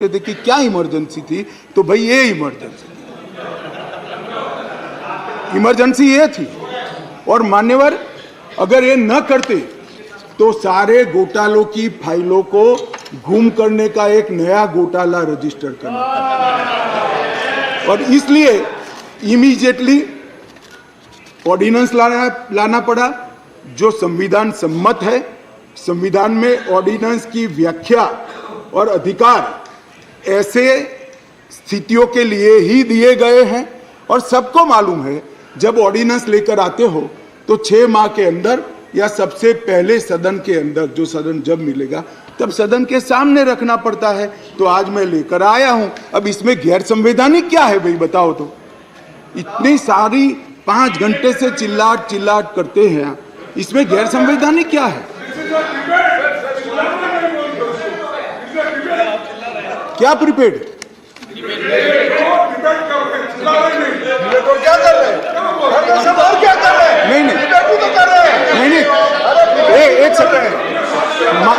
थे कि क्या इमरजेंसी थी, तो भाई ये इमरजेंसी ये थी। और मान्यवर अगर ये न करते तो सारे घोटालों की फाइलों को गुम करने का एक नया घोटाला रजिस्टर करना पड़ा और इसलिए इमीडिएटली ऑर्डिनेंस लाना पड़ा जो संविधान सम्मत है। संविधान में ऑर्डिनेंस की व्याख्या और अधिकार ऐसे स्थितियों के लिए ही दिए गए हैं और सबको मालूम है जब ऑर्डिनेंस लेकर आते हो तो 6 माह के अंदर या सबसे पहले सदन के अंदर, जो सदन जब मिलेगा तब सदन के सामने रखना पड़ता है। तो आज मैं लेकर आया हूं। अब इसमें गैर संवैधानिक क्या है भाई बताओ तो? इतनी सारी 5 घंटे से चिल्लाट करते हैं, इसमें गैर संवैधानिक क्या है? क्या प्रीपेड नहीं, एक सेकंड।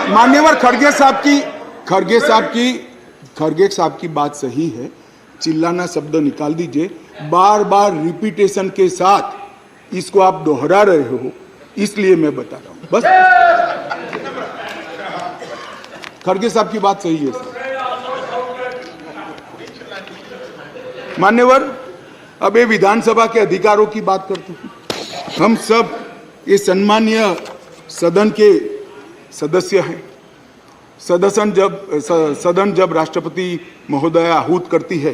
मान्यवर खड़गे साहब की बात सही है, चिल्लाना शब्द निकाल दीजिए। बार बार रिपीटेशन के साथ इसको आप दोहरा रहे हो, इसलिए मैं बता रहा हूं बस। खड़गे साहब की बात सही है सर। मान्यवर अब ये विधानसभा के अधिकारों की बात करते हैं। हम सब ये सम्मानीय सदन के सदस्य हैं। सदन जब राष्ट्रपति महोदया आहूत करती है,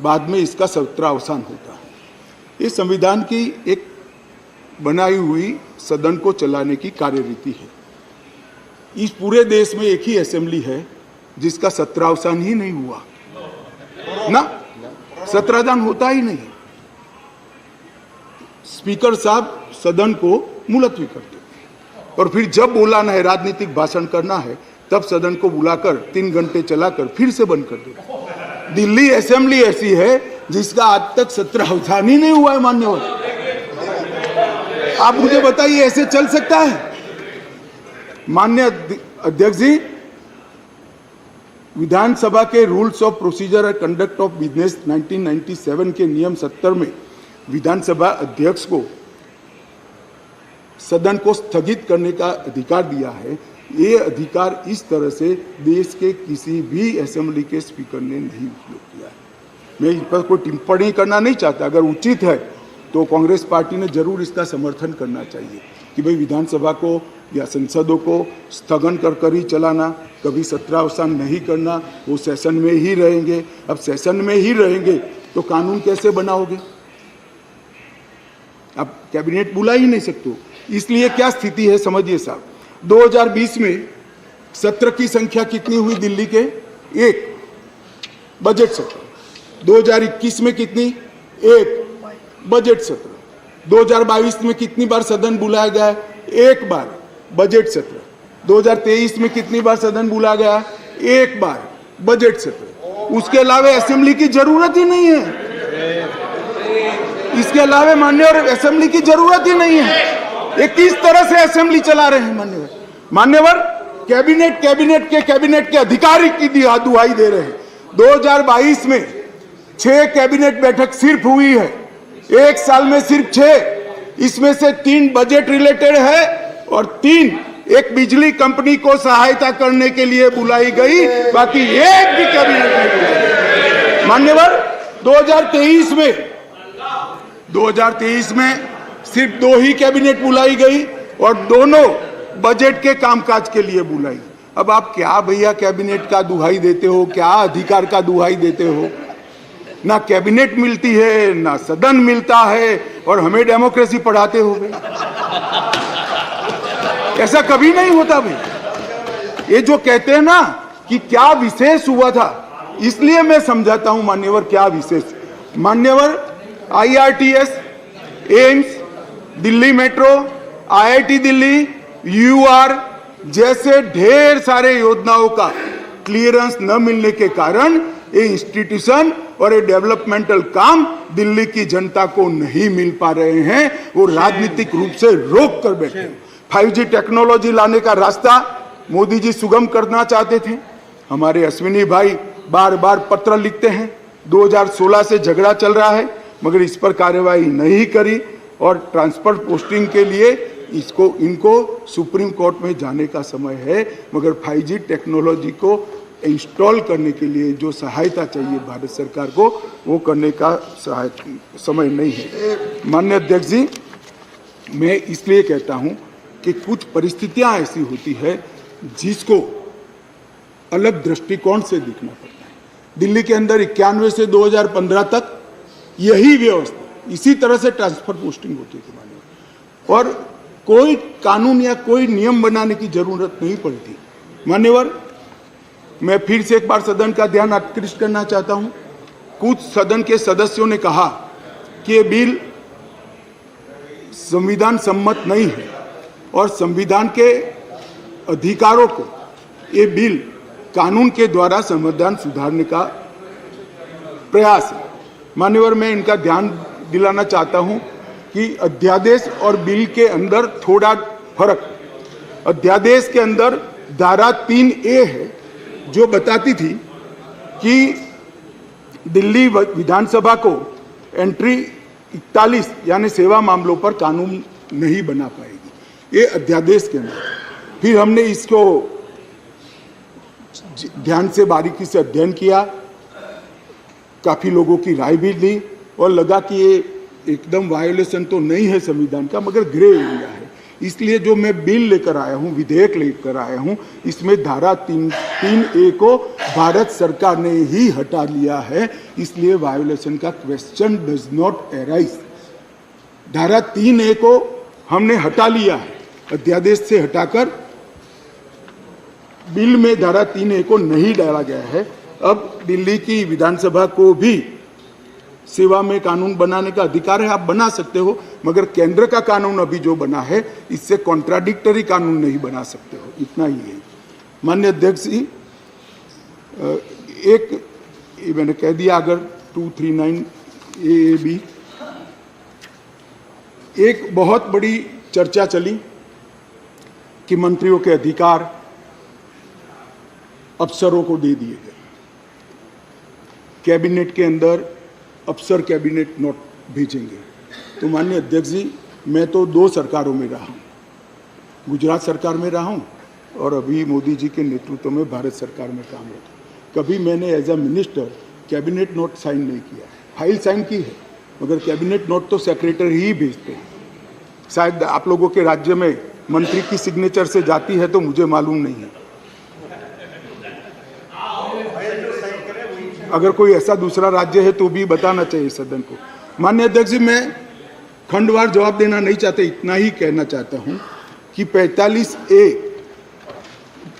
बाद में इसका सत्रावसान होता है। ये संविधान की एक बनाई हुई सदन को चलाने की कार्यरीति है। इस पूरे देश में एक ही असेंबली है जिसका सत्रावसान ही नहीं हुआ ना, सत्रावसान होता ही नहीं। स्पीकर साहब सदन को मुलतवी कर देते और फिर जब बुलाना है, राजनीतिक भाषण करना है, तब सदन को बुलाकर 3 घंटे चलाकर फिर से बंद कर देते। दिल्ली असेंबली ऐसी है जिसका आज तक सत्रावसान ही नहीं हुआ है। मान्यवर आप मुझे बताइए ऐसे चल सकता है? माननीय अध्यक्ष जी, विधानसभा के rules of procedure and conduct of business 1997 के नियम 70 में विधानसभा अध्यक्ष को सदन को स्थगित करने का अधिकार दिया है। ये अधिकार इस तरह से देश के किसी भी असेंबली के स्पीकर ने नहीं उपयोग किया है। मैं इस पर कोई टिप्पणी करना नहीं चाहता। अगर उचित है तो कांग्रेस पार्टी ने जरूर इसका समर्थन करना चाहिए कि भाई विधानसभा को या संसदों को स्थगन कर ही चलाना, कभी सत्रावसान नहीं करना, वो सेशन में ही रहेंगे। अब सेशन में ही रहेंगे तो कानून कैसे बनाओगे? अब कैबिनेट बुला ही नहीं सकते। इसलिए क्या स्थिति है समझिए साहब। 2020 में सत्र की संख्या कितनी हुई दिल्ली के? 1 बजट सत्र। 2021 में कितनी? 1 बजट सत्र। 2022 में कितनी बार सदन बुलाया गया? 1 बार बजट सत्र। 2023 में कितनी बार सदन बुलाया गया? 1 बार बजट सत्र। उसके अलावा असेंबली की जरूरत ही नहीं है। इसके अलावा मान्यवर असेंबली की जरूरत ही नहीं है। ये किस तरह से असेंबली चला रहे हैं मान्यवर? कैबिनेट के अधिकारी की दुहाई दे रहे हैं। 2022 में 6 कैबिनेट बैठक सिर्फ हुई है, 1 साल में सिर्फ 6। इसमें से 3 बजट रिलेटेड है और 3 एक बिजली कंपनी को सहायता करने के लिए बुलाई गई, बाकी एक भी कैबिनेट नहीं बुलाई। मान्यवर 2023 में सिर्फ 2 ही कैबिनेट बुलाई गई और दोनों बजट के कामकाज के लिए बुलाई। अब आप क्या भैया कैबिनेट का दुहाई देते हो, क्या अधिकार का दुहाई देते हो? ना कैबिनेट मिलती है, ना सदन मिलता है और हमें डेमोक्रेसी पढ़ाते हो भाई। ऐसा कभी नहीं होता भाई। ये जो कहते हैं ना कि क्या विशेष हुआ था, इसलिए मैं समझाता हूं मान्यवर क्या विशेष। मान्यवर IRTS, AIIMS, Delhi metro, IIT Delhi, UR जैसे ढेर सारे योजनाओं का क्लियरेंस न मिलने के कारण ये इंस्टीट्यूशन और ये डेवलपमेंटल काम दिल्ली की जनता को नहीं मिल पा रहे हैं। वो राजनीतिक रूप से रोक कर बैठे। 5G टेक्नोलॉजी लाने का रास्ता मोदी जी सुगम करना चाहते थे। हमारे अश्विनी भाई बार बार पत्र लिखते हैं। 2016 से झगड़ा चल रहा है मगर इस पर कार्यवाही नहीं करी और ट्रांसफर पोस्टिंग के लिए इनको सुप्रीम कोर्ट में जाने का समय है, मगर 5G टेक्नोलॉजी को इंस्टॉल करने के लिए जो सहायता चाहिए भारत सरकार को वो करने का समय नहीं है। माननीय अध्यक्ष जी, मैं इसलिए कहता हूं कि कुछ परिस्थितियां ऐसी होती है जिसको अलग दृष्टिकोण से देखना पड़ता है। दिल्ली के अंदर 91 से 2015 तक यही व्यवस्था, इसी तरह से ट्रांसफर पोस्टिंग होती थी मान्यवर, और कोई कानून या कोई नियम बनाने की जरूरत नहीं पड़ती। मान्यवर, मैं फिर से एक बार सदन का ध्यान आकृष्ट करना चाहता हूं। कुछ सदन के सदस्यों ने कहा कि ये बिल संविधान सम्मत नहीं है और संविधान के अधिकारों को ये बिल कानून के द्वारा संविधान सुधारने का प्रयास है। मान्यवर, मैं इनका ध्यान दिलाना चाहता हूं कि अध्यादेश और बिल के अंदर थोड़ा फर्क। अध्यादेश के अंदर धारा 3A है जो बताती थी कि दिल्ली विधानसभा को एंट्री 41 यानी सेवा मामलों पर कानून नहीं बना पाएगी, ये अध्यादेश के अंदर। फिर हमने इसको ध्यान से बारीकी से अध्ययन किया, काफी लोगों की राय भी ली और लगा कि ये एकदम वायोलेशन तो नहीं है संविधान का, मगर ग्रे एरिया है। इसलिए जो मैं बिल लेकर आया हूं, विधेयक लेकर आया हूं, इसमें धारा 3A को भारत सरकार ने ही हटा लिया है, इसलिए वायोलेशन का क्वेश्चन डज नॉट अराइज। धारा 3A को हमने हटा लिया है, अध्यादेश से हटाकर बिल में धारा 3A को नहीं डाला गया है। अब दिल्ली की विधानसभा को भी सेवा में कानून बनाने का अधिकार है, आप बना सकते हो, मगर केंद्र का कानून अभी जो बना है इससे कॉन्ट्राडिक्टरी कानून नहीं बना सकते हो, इतना ही है। माननीय अध्यक्ष जी, एक मैंने कह दिया, अगर 239 AAB एक बहुत बड़ी चर्चा चली कि मंत्रियों के अधिकार अफसरों को दे दिए गए। कैबिनेट के अंदर अफसर कैबिनेट नोट भेजेंगे। तो माननीय अध्यक्ष जी, मैं तो 2 सरकारों में रहा हूँ, गुजरात सरकार में रहा हूँ और अभी मोदी जी के नेतृत्व में भारत सरकार में काम किया। कभी मैंने as a minister cabinet note sign नहीं किया, फाइल साइन की है, मगर कैबिनेट नोट तो सेक्रेटरी ही भेजते हैं। शायद आप लोगों के राज्य में मंत्री की सिग्नेचर से जाती है तो मुझे मालूम नहीं है। अगर कोई ऐसा दूसरा राज्य है तो भी बताना चाहिए सदन को। माननीय अध्यक्ष जी, मैं खंडवार जवाब देना नहीं चाहता, इतना ही कहना चाहता हूं कि 45A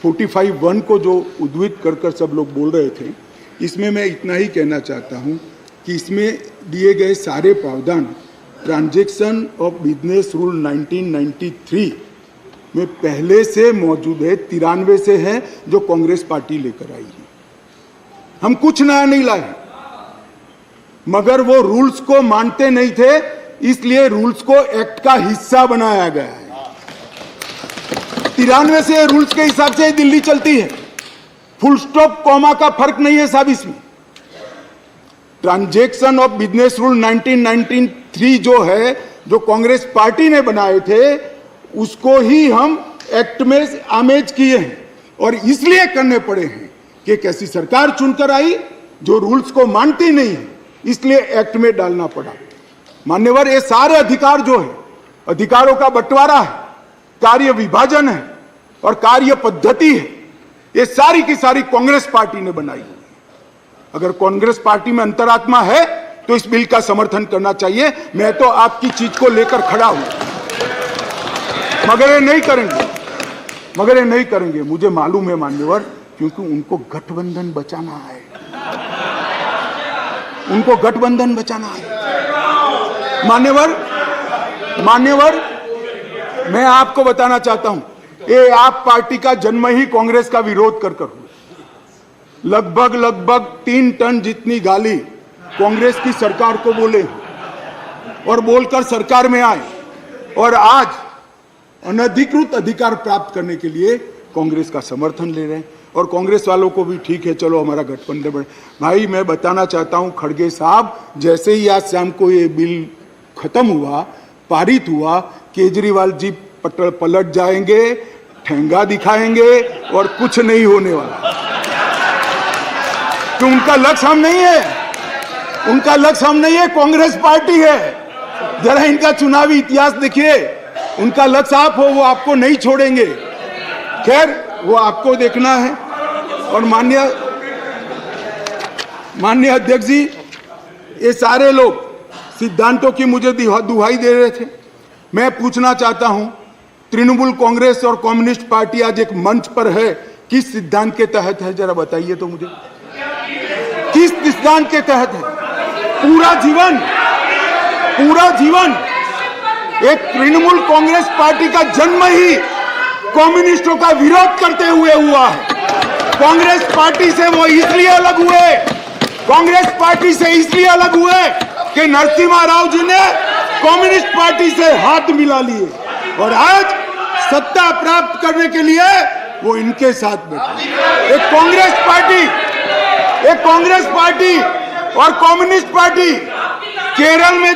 45(1) को जो उद्धृत कर सब लोग बोल रहे थे, इसमें मैं इतना ही कहना चाहता हूं कि इसमें दिए गए सारे प्रावधान ट्रांजैक्शन ऑफ बिजनेस रूल 1993 में पहले से मौजूद है, 93 से है, जो कांग्रेस पार्टी लेकर आई है। हम कुछ नया नहीं लाए, मगर वो रूल्स को मानते नहीं थे, इसलिए रूल्स को एक्ट का हिस्सा बनाया गया है। 93 से रूल्स के हिसाब से दिल्ली चलती है, फुल स्टॉप कॉमा का फर्क नहीं है साहब इसमें। ट्रांजैक्शन ऑफ बिजनेस रूल 1993 जो है, जो कांग्रेस पार्टी ने बनाए थे, उसको ही हम एक्ट में आमेज किए हैं और इसलिए करने पड़े हैं कि एक ऐसी सरकार चुनकर आई जो रूल्स को मानती नहीं है, इसलिए एक्ट में डालना पड़ा। मान्यवर, ये सारे अधिकार जो है, अधिकारों का बंटवारा है, कार्य विभाजन है और कार्य पद्धति है, ये सारी की सारी कांग्रेस पार्टी ने बनाई है। अगर कांग्रेस पार्टी में अंतरात्मा है तो इस बिल का समर्थन करना चाहिए। मैं तो आपकी चीज को लेकर खड़ा हूं, मगर ये नहीं करेंगे, मुझे मालूम है मान्यवर, क्योंकि उनको गठबंधन बचाना है, उनको गठबंधन बचाना है। मान्यवर, मैं आपको बताना चाहता हूं, ये आप पार्टी का जन्म ही कांग्रेस का विरोध कर हुआ। लगभग 3 टन जितनी गाली कांग्रेस की सरकार को बोले और बोलकर सरकार में आए, और आज अनधिकृत अधिकार प्राप्त करने के लिए कांग्रेस का समर्थन ले रहे हैं। और कांग्रेस वालों को भी ठीक है, चलो हमारा गठबंधन बने। भाई मैं बताना चाहता हूं खड़गे साहब, जैसे ही आज शाम को ये बिल खत्म हुआ, पारित हुआ, केजरीवाल जी पलट जाएंगे, ठेंगा दिखाएंगे और कुछ नहीं होने वाला। तो उनका लक्ष्य हम नहीं है, उनका लक्ष्य हम नहीं है, कांग्रेस पार्टी है। जरा इनका चुनावी इतिहास देखिए, उनका लक्ष्य आप हो, वो आपको नहीं छोड़ेंगे। खैर वो आपको देखना है। और माननीय अध्यक्ष जी, ये सारे लोग सिद्धांतों की मुझे दुहाई दे रहे थे। मैं पूछना चाहता हूं, तृणमूल कांग्रेस और कम्युनिस्ट पार्टी आज एक मंच पर है, किस सिद्धांत के तहत है? जरा बताइए तो मुझे, किस सिद्धांत के तहत है? पूरा जीवन एक तृणमूल कांग्रेस पार्टी का जन्म ही कम्युनिस्टों का विरोध करते हुए हुआ है। कांग्रेस पार्टी से वो इसलिए अलग हुए, कांग्रेस पार्टी से इसलिए अलग हुए कि नरसिम्हा राव जी ने कम्युनिस्ट पार्टी से हाथ मिला लिए और आज सत्ता प्राप्त करने के लिए वो इनके साथ बैठे। एक कांग्रेस पार्टी और कम्युनिस्ट पार्टी केरल में